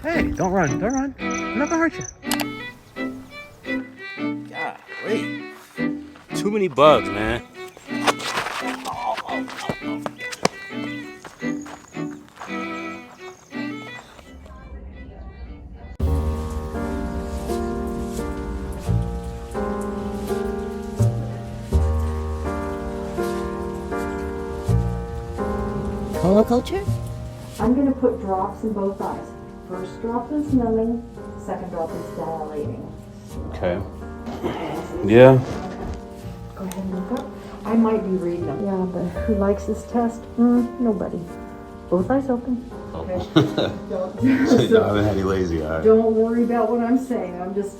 Hey, don't run, don't run. I'm not gonna hurt you. God, wait. Too many bugs, man. Culture? I'm going to put drops in both eyes. First drop is numbing, second drop is dilating. Okay. Yeah. Go ahead and look up. I might be reading them. Yeah, but who likes this test? Nobody. Both eyes open. Okay. I haven't had any lazy eyes. Don't worry about what I'm saying. I'm just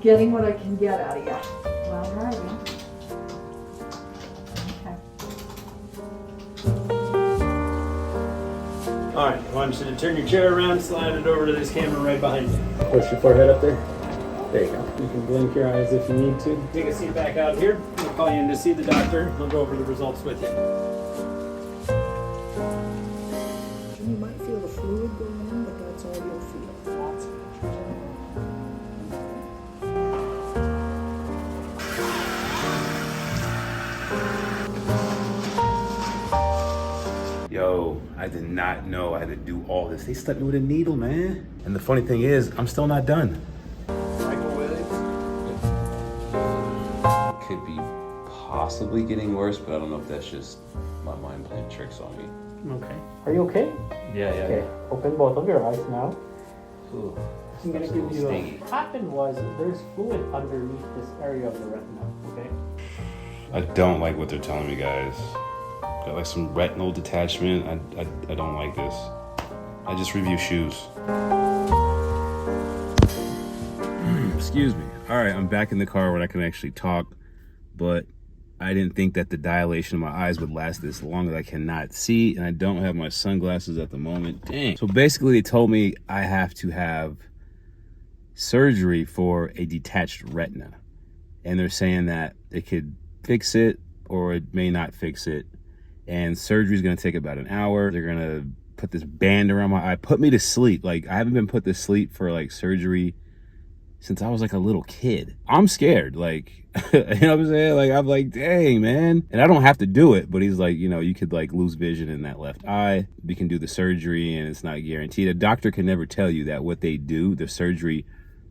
getting what I can get out of you. All right. All right, I want you to turn your chair around, slide it over to this camera right behind you. Push your forehead up there. There you go. You can blink your eyes if you need to. Take a seat back out here. We'll call you in to see the doctor. He'll go over the results with you. You might feel the fluid going in, but that's all you'll feel. Lots of Yo, I did not know I had to do all this. They stuck me with a needle, man. And the funny thing is, I'm still not done. Could be possibly getting worse, but I don't know if that's just my mind playing tricks on me. Okay. Are you okay? Yeah. Okay. Open both of your eyes now. Ooh, I'm gonna that's a give little you stingy. what happened was there's fluid underneath this area of the retina, okay? I don't like what they're telling me, guys. Got like some retinal detachment. I don't like this. I just review shoes. Excuse me. All right, I'm back in the car where I can actually talk, but I didn't think that the dilation of my eyes would last this long. I cannot see, and I don't have my sunglasses at the moment. Dang. So basically, they told me I have to have surgery for a detached retina, and they're saying that it could fix it or it may not fix it. And surgery is going to take about an hour. They're going to put this band around my eye, put me to sleep. Like, I haven't been put to sleep for like surgery since I was like a little kid. I'm scared. Like, you know what I'm saying? Like, I'm like, dang, man. And I don't have to do it, but he's like, you know, you could like lose vision in that left eye. We can do the surgery and it's not guaranteed. A doctor can never tell you that what they do, the surgery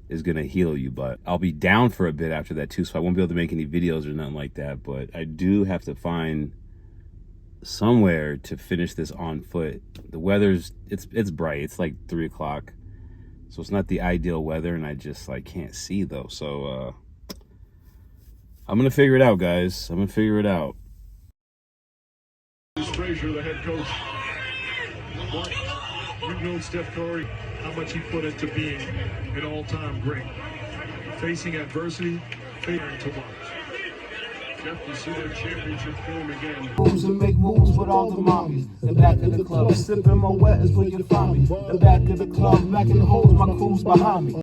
is going to heal you, but I'll be down for a bit after that too. So I won't be able to make any videos or nothing like that, but I do have to find somewhere to finish this on foot. The weather's, it's bright. It's like 3 o'clock. So it's not the ideal weather, and I just like can't see though. So I'm gonna figure it out, guys. I'm gonna figure it out. Frazier, the head coach. What? You've known Steph Curry, how much he put into being an all-time great. Facing adversity, favoring to watch. Jeff, you see their championship film again. Moves and make moves with all the mommies. The back of the club, sipping my wet is where you find me. The back of the club, back in the holes, my crew's behind me.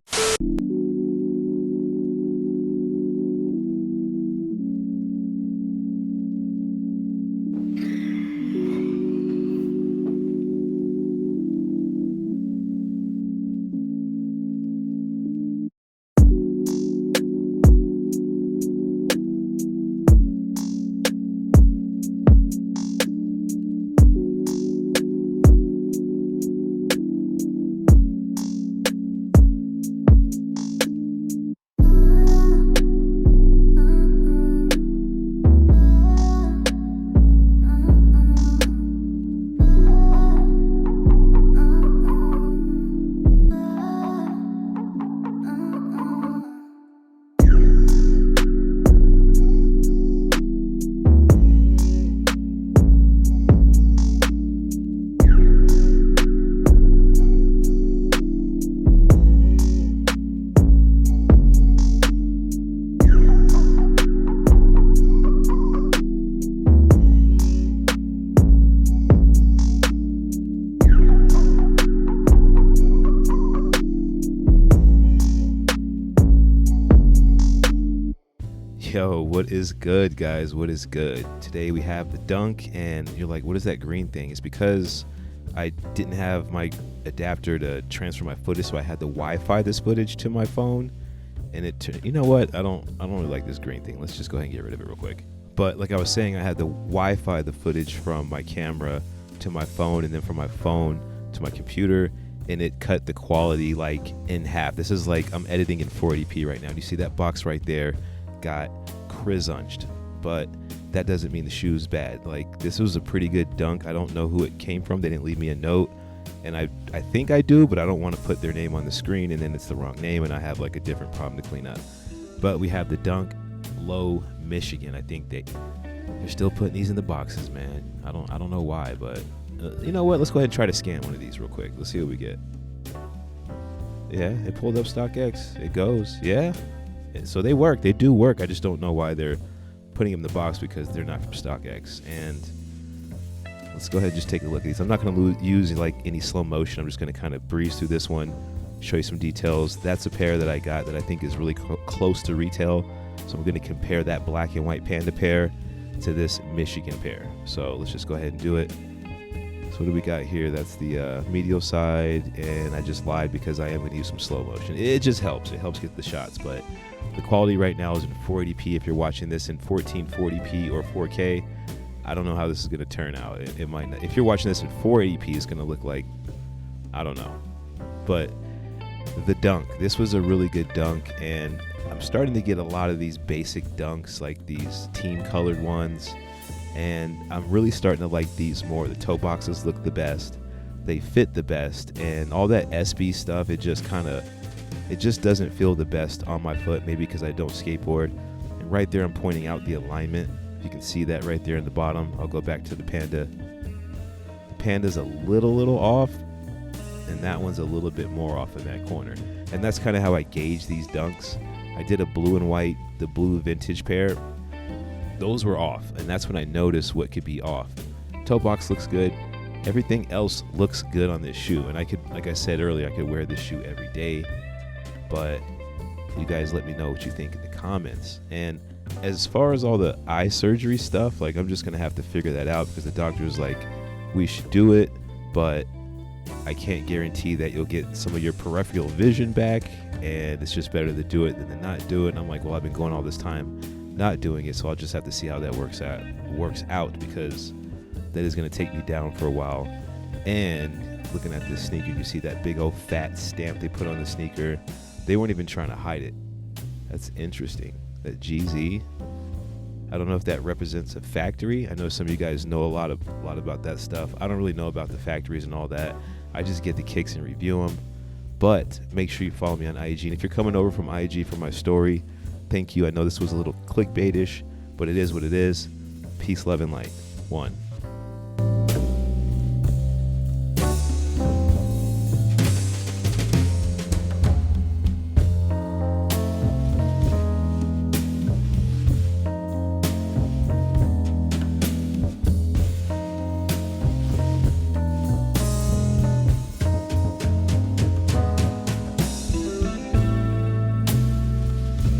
Yo, what is good, guys? What is good? Today we have the dunk, and you're like, what is that green thing? It's because I didn't have my adapter to transfer my footage, so I had to Wi-Fi this footage to my phone. And you know what? I don't really like this green thing. Let's just go ahead and get rid of it real quick. But like I was saying, I had to Wi-Fi the footage from my camera to my phone, and then from my phone to my computer, and it cut the quality like in half. This is like I'm editing in 480p right now. And you see that box right there got crizunched, but that doesn't mean the shoe's bad. Like, this was a pretty good dunk. I don't know who it came from. They didn't leave me a note, and I think I do, but I don't want to put their name on the screen and then it's the wrong name and I have like a different problem to clean up. But we have the Dunk Low Michigan. I think they're still putting these in the boxes, man. I don't know why, but you know what? Let's go ahead and try to scan one of these real quick. Let's see what we get. Yeah, it pulled up StockX. It goes. Yeah. So they work. They do work. I just don't know why they're putting them in the box, because they're not from StockX. And let's go ahead and just take a look at these. I'm not going to use like any slow motion. I'm just going to kind of breeze through this one, show you some details. That's a pair that I got that I think is really close to retail. So I'm going to compare that black and white Panda pair to this Michigan pair. So let's just go ahead and do it. So what do we got here? That's the medial side, and I just lied because I am going to use some slow motion. It just helps. It helps get the shots, but the quality right now is in 480p. If you're watching this in 1440p or 4K, I don't know how this is going to turn out. It might not. If you're watching this in 480p, it's going to look like, I don't know. But the dunk, this was a really good dunk, and I'm starting to get a lot of these basic dunks, like these team colored ones, and I'm really starting to like these more. The toe boxes look the best, they fit the best, and all that SB stuff, it just doesn't feel the best on my foot, maybe because I don't skateboard. And right there I'm pointing out the alignment. You can see that right there in the bottom. I'll go back to the Panda. The Panda's a little off, and that one's a little bit more off in that corner. And that's kind of how I gauge these dunks. I did a blue and white, the blue vintage pair. Those were off, and that's when I noticed what could be off. Toe box looks good. Everything else looks good on this shoe, and I could, like I said earlier, I could wear this shoe every day. But you guys let me know what you think in the comments. And as far as all the eye surgery stuff, like, I'm just gonna have to figure that out, because the doctor was like, we should do it, but I can't guarantee that you'll get some of your peripheral vision back, and it's just better to do it than to not do it. And I'm like, well, I've been going all this time not doing it, so I'll just have to see how that works out, because that is going to take me down for a while. And looking at this sneaker, you see that big old fat stamp they put on the sneaker. They weren't even trying to hide it. That's interesting. That GZ, I don't know if that represents a factory. I know some of you guys know a lot about that stuff. I don't really know about the factories and all that. I just get the kicks and review them. But make sure you follow me on IG. And if you're coming over from IG for my story, thank you. I know this was a little clickbaitish, but it is what it is. Peace, love, and light. 1.